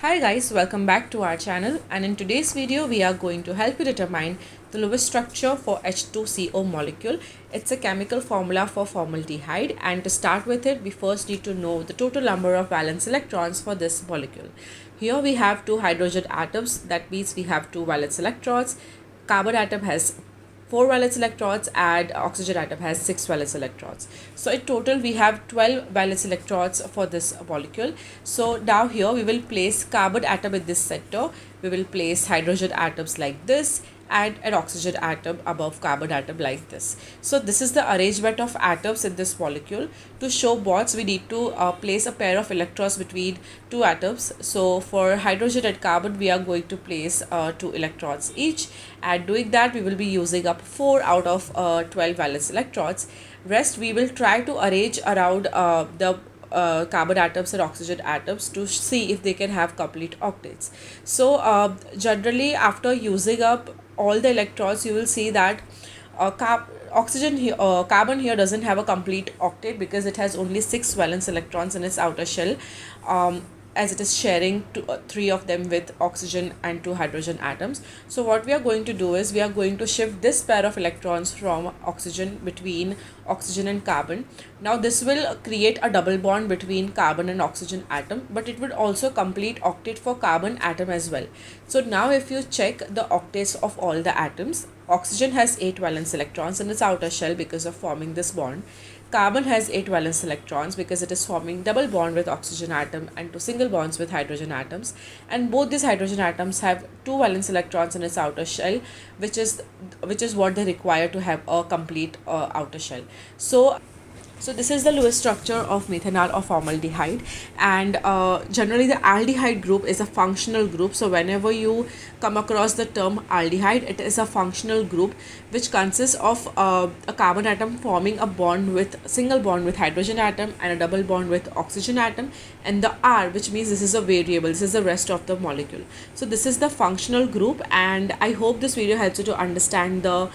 Hi guys, welcome back to our channel, and in today's video we are going to help you determine the Lewis structure for H2CO molecule. It's a chemical formula for formaldehyde, and to start with it we first need to know the total number of valence electrons for this molecule. Here we have two hydrogen atoms, that means we have two valence electrons. Carbon atom has 4 valence electrons and oxygen atom has 6 valence electrons. So in total we have 12 valence electrons for this molecule. So now here we will place carbon atom in this center, we will place hydrogen atoms like this and an oxygen atom above carbon atom like this. So this is the arrangement of atoms in this molecule. To show bonds we need to place a pair of electrons between two atoms. So for hydrogen and carbon we are going to place 2 electrons each, and doing that we will be using up 4 out of 12 valence electrons. Rest we will try to arrange around the carbon atoms and oxygen atoms to see if they can have complete octets. So generally after using up all the electrons you will see that carbon here doesn't have a complete octet because it has only 6 valence electrons in its outer shell, as it is sharing 3 of them with oxygen and 2 hydrogen atoms. So what we are going to do is we are going to shift this pair of electrons from oxygen between oxygen and carbon. Now this will create a double bond between carbon and oxygen atom, but it would also complete octet for carbon atom as well. So now if you check the octets of all the atoms, oxygen has 8 valence electrons in its outer shell because of forming this bond. Carbon has 8 valence electrons because it is forming double bond with oxygen atom and 2 single bonds with hydrogen atoms, and both these hydrogen atoms have 2 valence electrons in its outer shell, which is what they require to have a complete outer shell. So this is the Lewis structure of methanol or formaldehyde, and generally the aldehyde group is a functional group. So whenever you come across the term aldehyde, it is a functional group which consists of a carbon atom forming a single bond with hydrogen atom and a double bond with oxygen atom, and the R, which means this is a variable, this is the rest of the molecule. So this is the functional group, and I hope this video helps you to understand the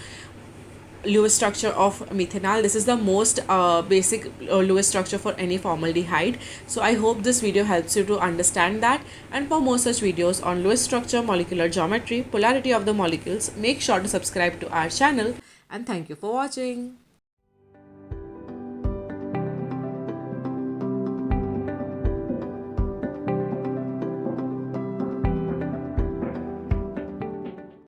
Lewis structure of methanol. This is the most basic Lewis structure for any formaldehyde. So I hope this video helps you to understand that, and for more such videos on Lewis structure, molecular geometry, polarity of the molecules, make sure to subscribe to our channel, and thank you for watching.